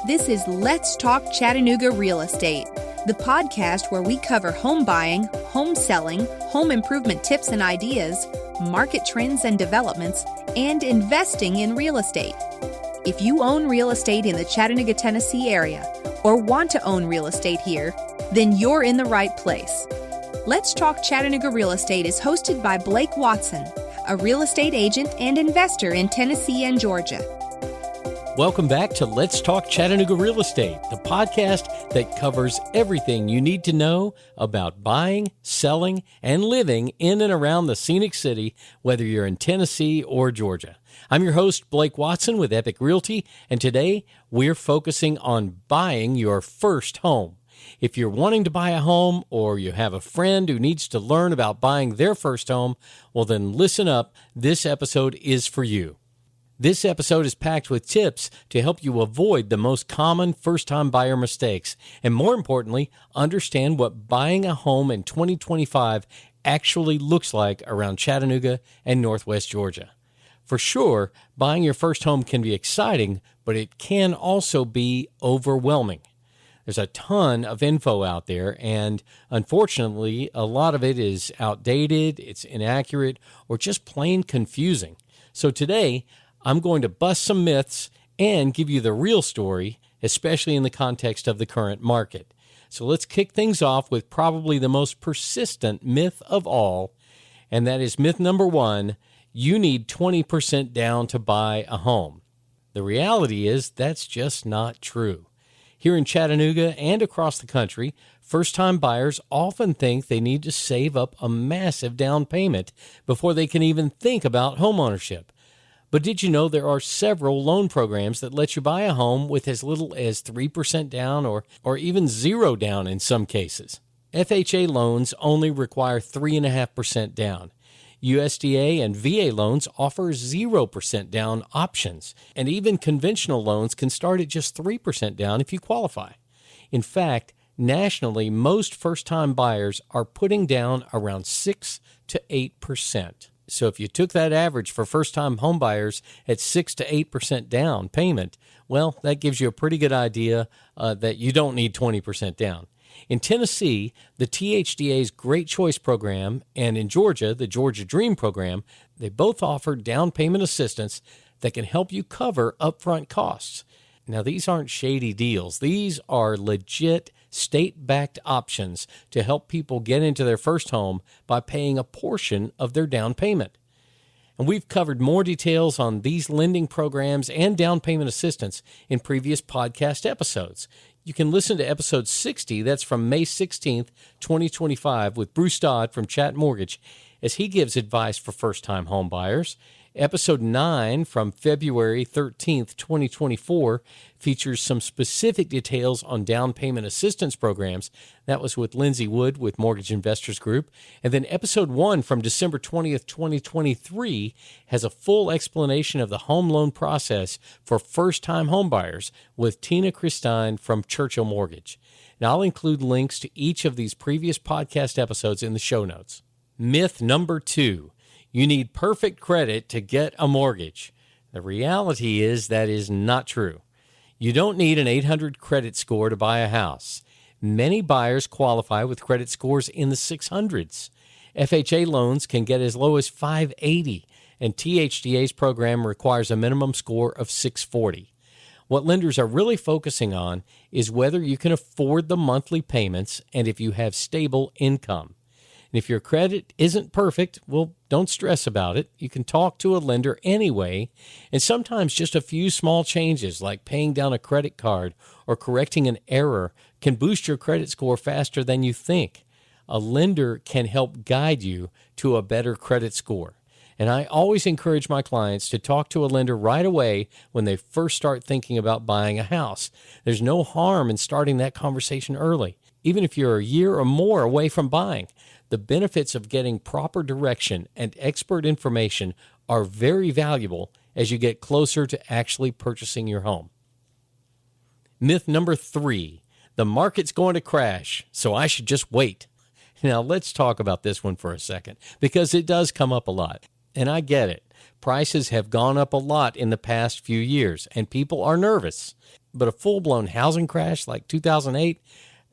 This is Let's Talk Chattanooga Real Estate, the podcast where we cover home buying, home selling, home improvement tips and ideas, market trends and developments, and investing in real estate. If you own real estate in the Chattanooga, Tennessee area, or want to own real estate here, then you're in the right place. Let's Talk Chattanooga Real Estate is hosted by Blake Watson, a real estate agent and investor in Tennessee and Georgia. Welcome back to Let's Talk Chattanooga Real Estate, the podcast that covers everything you need to know about buying, selling, and living in and around the scenic city, whether you're in Tennessee or Georgia. I'm your host, Blake Watson with Epique Realty, and today we're focusing on buying your first home. If you're wanting to buy a home or you have a friend who needs to learn about buying their first home, well then listen up. This episode is for you. This episode is packed with tips to help you avoid the most common first-time buyer mistakes, and more importantly, understand what buying a home in 2025 actually looks like around Chattanooga and Northwest Georgia. For sure, buying your first home can be exciting, but it can also be overwhelming. There's a ton of info out there, and unfortunately, a lot of it is outdated, it's inaccurate, or just plain confusing. So today, I'm going to bust some myths and give you the real story, especially in the context of the current market. So let's kick things off with probably the most persistent myth of all, and that is myth number one: you need 20% down to buy a home. The reality is that's just not true. Here in Chattanooga and across the country, first-time buyers often think they need to save up a massive down payment before they can even think about homeownership. But did you know there are several loan programs that let you buy a home with as little as 3% down or even 0 down in some cases? FHA loans only require 3.5% down. USDA and VA loans offer 0% down options, and even conventional loans can start at just 3% down if you qualify. In fact, nationally, most first-time buyers are putting down around 6 to 8%. So if you took that average for first-time homebuyers at 6 to 8% down payment, well, that gives you a pretty good idea that you don't need 20% down. In Tennessee, the THDA's Great Choice program, and in Georgia, the Georgia Dream program, they both offer down payment assistance that can help you cover upfront costs. Now, these aren't shady deals. These are legit state-backed options to help people get into their first home by paying a portion of their down payment. And we've covered more details on these lending programs and down payment assistance in previous podcast episodes. You can listen to episode 60, that's from May 16th, 2025, with Bruce Dodd from Chat Mortgage, as he gives advice for first-time home buyers. Episode 9 from February 13th, 2024 features some specific details on down payment assistance programs. That was with Lindsay Wood with Mortgage Investors Group. And then Episode 1 from December 20th, 2023 has a full explanation of the home loan process for first-time homebuyers with Tina Christine from Churchill Mortgage. Now, I'll include links to each of these previous podcast episodes in the show notes. Myth number 2. You need perfect credit to get a mortgage. The reality is that is not true. You don't need an 800 credit score to buy a house. Many buyers qualify with credit scores in the 600s. FHA loans can get as low as 580, and THDA's program requires a minimum score of 640. What lenders are really focusing on is whether you can afford the monthly payments and if you have stable income. And if your credit isn't perfect, well, don't stress about it. You can talk to a lender anyway, and sometimes just a few small changes like paying down a credit card or correcting an error can boost your credit score faster than you think. A lender can help guide you to a better credit score. And I always encourage my clients to talk to a lender right away when they first start thinking about buying a house. There's no harm in starting that conversation early, even if you're a year or more away from buying. The benefits of getting proper direction and expert information are very valuable as you get closer to actually purchasing your home. Myth number 3, the market's going to crash, so I should just wait. Now, let's talk about this one for a second, because it does come up a lot. and I get it. Prices have gone up a lot in the past few years, and people are nervous. But a full-blown housing crash like 2008,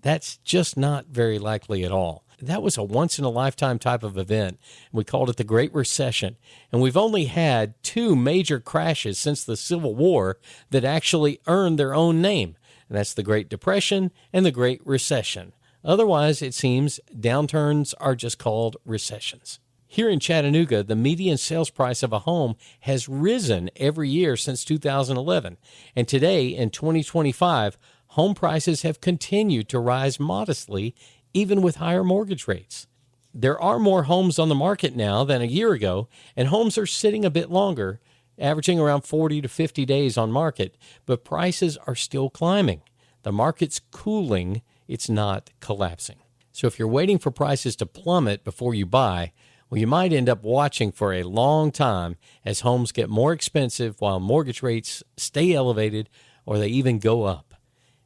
that's just not very likely at all. That was a once-in-a-lifetime type of event. We called it the Great Recession. And we've only had 2 major crashes since the Civil War that actually earned their own name. And that's the Great Depression and the Great Recession. Otherwise, it seems downturns are just called recessions. Here in Chattanooga, the median sales price of a home has risen every year since 2011. And today, in 2025, home prices have continued to rise modestly, even with higher mortgage rates. There are more homes on the market now than a year ago, and homes are sitting a bit longer, averaging around 40 to 50 days on market, but prices are still climbing. The market's cooling, it's not collapsing. So if you're waiting for prices to plummet before you buy, well, you might end up watching for a long time as homes get more expensive while mortgage rates stay elevated or they even go up.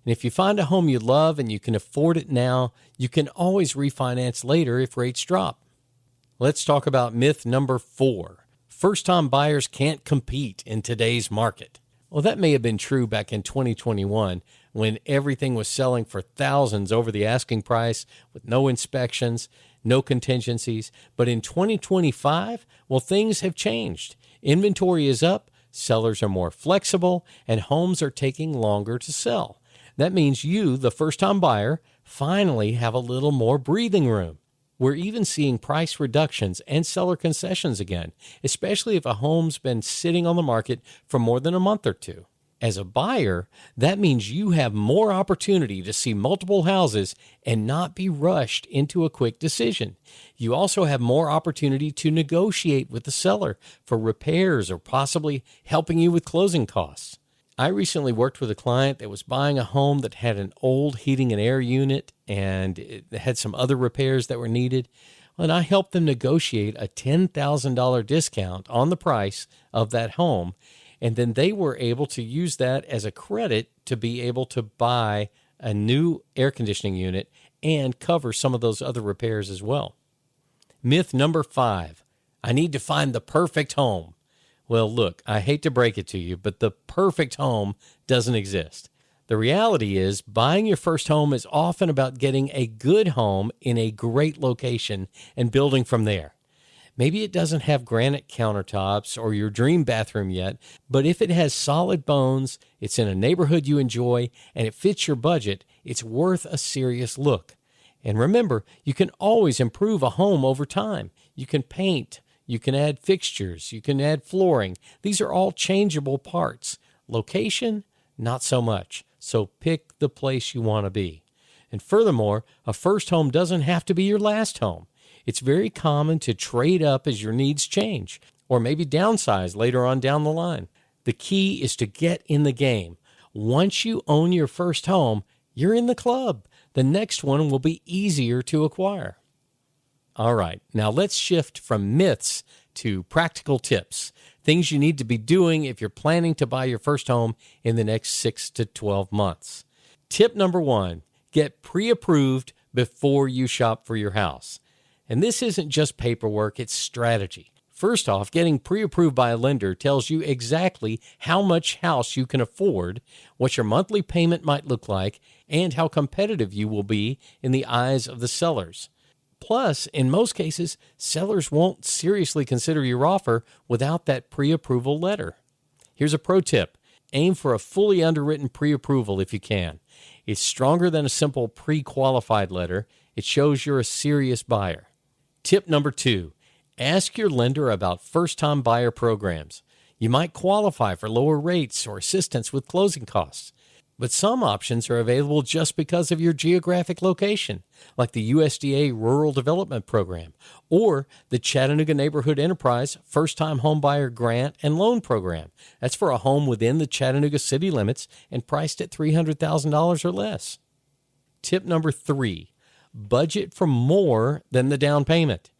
And if you find a home you love and you can afford it now, you can always refinance later if rates drop. Let's talk about myth number 4. First-time buyers can't compete in today's market. Well, that may have been true back in 2021 when everything was selling for thousands over the asking price with no inspections, no contingencies. But in 2025, well, things have changed. Inventory is up, sellers are more flexible, and homes are taking longer to sell. That means you, the first-time buyer, finally have a little more breathing room. We're even seeing price reductions and seller concessions again, especially if a home's been sitting on the market for more than a month or two. As a buyer, that means you have more opportunity to see multiple houses and not be rushed into a quick decision. You also have more opportunity to negotiate with the seller for repairs or possibly helping you with closing costs. I recently worked with a client that was buying a home that had an old heating and air unit and it had some other repairs that were needed. And I helped them negotiate a $10,000 discount on the price of that home. And then they were able to use that as a credit to be able to buy a new air conditioning unit and cover some of those other repairs as well. Myth number 5, I need to find the perfect home. Well, look, I hate to break it to you, but the perfect home doesn't exist. The reality is buying your first home is often about getting a good home in a great location and building from there. Maybe it doesn't have granite countertops or your dream bathroom yet, but if it has solid bones, it's in a neighborhood you enjoy, and it fits your budget, it's worth a serious look. And remember, you can always improve a home over time. You can paint. You can add fixtures, you can add flooring. These are all changeable parts. Location, not so much. So pick the place you want to be. And furthermore, a first home doesn't have to be your last home. It's very common to trade up as your needs change, or maybe downsize later on down the line. The key is to get in the game. Once you own your first home, you're in the club. The next one will be easier to acquire. All right, now let's shift from myths to practical tips, things you need to be doing if you're planning to buy your first home in the next 6 to 12 months. Tip number 1, get pre-approved before you shop for your house. And this isn't just paperwork, it's strategy. First off, getting pre-approved by a lender tells you exactly how much house you can afford, what your monthly payment might look like, and how competitive you will be in the eyes of the sellers. Plus, in most cases, sellers won't seriously consider your offer without that pre-approval letter. Here's a pro tip. Aim for a fully underwritten pre-approval if you can. It's stronger than a simple pre-qualified letter. It shows you're a serious buyer. Tip number 2, ask your lender about first-time buyer programs. You might qualify for lower rates or assistance with closing costs. But some options are available just because of your geographic location, like the USDA Rural Development Program or the Chattanooga Neighborhood Enterprise First-Time Homebuyer Grant and Loan Program. That's for a home within the Chattanooga city limits and priced at $300,000 or less. Tip number 3, budget for more than the down payment.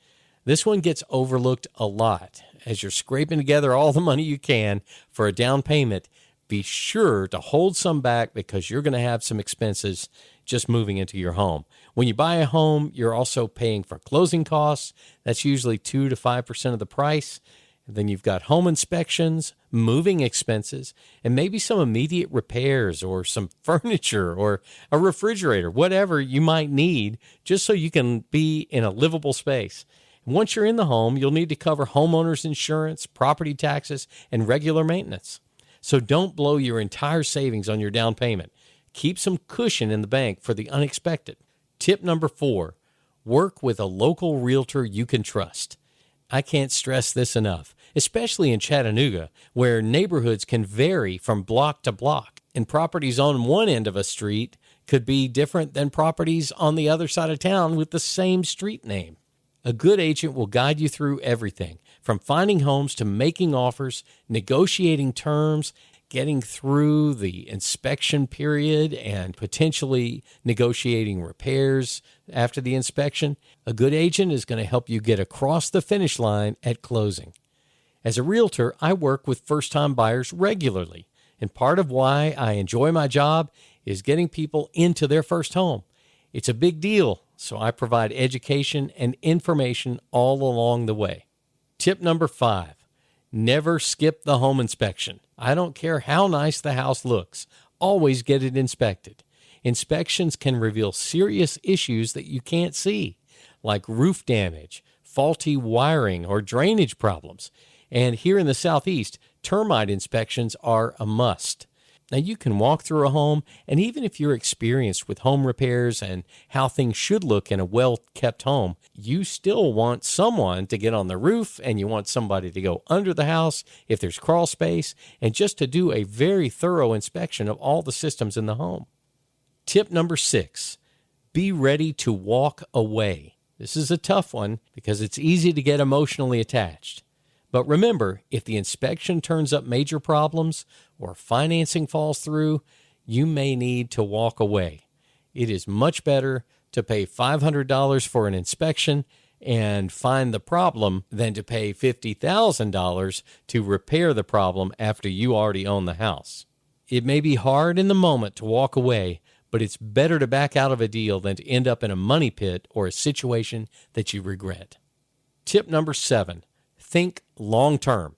This one gets overlooked a lot. As you're scraping together all the money you can for a down payment, be sure to hold some back because you're going to have some expenses just moving into your home. When you buy a home, you're also paying for closing costs. That's usually 2 to 5% of the price. Then you've got home inspections, moving expenses, and maybe some immediate repairs or some furniture or a refrigerator, whatever you might need just so you can be in a livable space. Once you're in the home, you'll need to cover homeowners insurance, property taxes, and regular maintenance. So don't blow your entire savings on your down payment. Keep some cushion in the bank for the unexpected. Tip number 4, work with a local realtor you can trust. I can't stress this enough, especially in Chattanooga, where neighborhoods can vary from block to block, and properties on one end of a street could be different than properties on the other side of town with the same street name. A good agent will guide you through everything, from finding homes to making offers, negotiating terms, getting through the inspection period, and potentially negotiating repairs after the inspection. A good agent is going to help you get across the finish line at closing. As a realtor, I work with first-time buyers regularly, and part of why I enjoy my job is getting people into their first home. It's a big deal, so I provide education and information all along the way. Tip number 5, never skip the home inspection. I don't care how nice the house looks. Always get it inspected. Inspections can reveal serious issues that you can't see, like roof damage, faulty wiring, or drainage problems. And here in the Southeast, termite inspections are a must. Now, you can walk through a home, and even if you're experienced with home repairs and how things should look in a well-kept home, you still want someone to get on the roof, and you want somebody to go under the house if there's crawl space, and just to do a very thorough inspection of all the systems in the home. Tip number 6, be ready to walk away. This is a tough one because it's easy to get emotionally attached. But remember, if the inspection turns up major problems or financing falls through, you may need to walk away. It is much better to pay $500 for an inspection and find the problem than to pay $50,000 to repair the problem after you already own the house. It may be hard in the moment to walk away, but it's better to back out of a deal than to end up in a money pit or a situation that you regret. Tip number 7. Think long-term.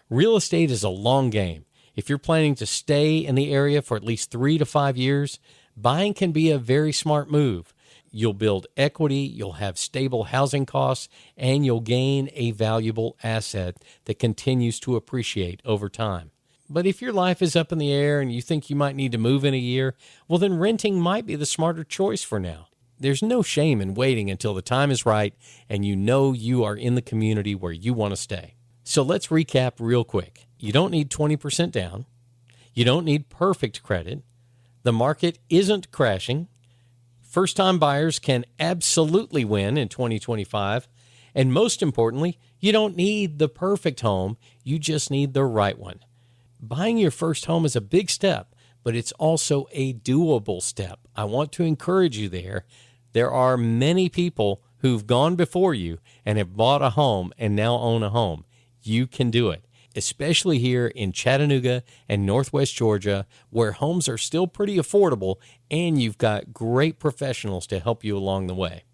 Real estate is a long game. If you're planning to stay in the area for at least 3 to 5 years, buying can be a very smart move. You'll build equity, you'll have stable housing costs, and you'll gain a valuable asset that continues to appreciate over time. But if your life is up in the air and you think you might need to move in a year, well, then renting might be the smarter choice for now. There's no shame in waiting until the time is right and you know you are in the community where you want to stay. So let's recap real quick. You don't need 20% down. You don't need perfect credit. The market isn't crashing. First-time buyers can absolutely win in 2025. And most importantly, you don't need the perfect home. You just need the right one. Buying your first home is a big step, but it's also a doable step. I want to encourage you there. There are many people who've gone before you and have bought a home and now own a home. You can do it, especially here in Chattanooga and Northwest Georgia, where homes are still pretty affordable and you've got great professionals to help you along the way.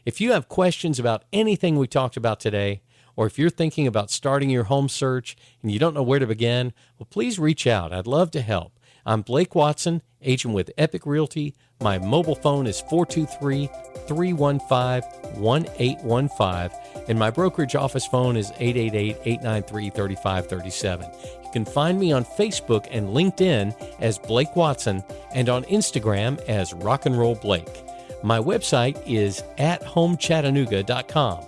If you have questions about anything we talked about today, or if you're thinking about starting your home search and you don't know where to begin, well, please reach out. I'd love to help. I'm Blake Watson, agent with Epique Realty. My mobile phone is 423-315-1815, and my brokerage office phone is 888-893-3537. You can find me on Facebook and LinkedIn as Blake Watson and on Instagram as Rock and Roll Blake. My website is @homechattanooga.com.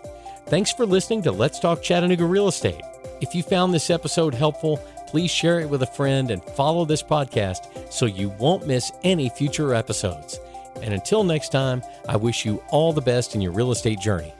Thanks for listening to Let's Talk Chattanooga Real Estate. If you found this episode helpful, please share it with a friend and follow this podcast so you won't miss any future episodes. And until next time, I wish you all the best in your real estate journey.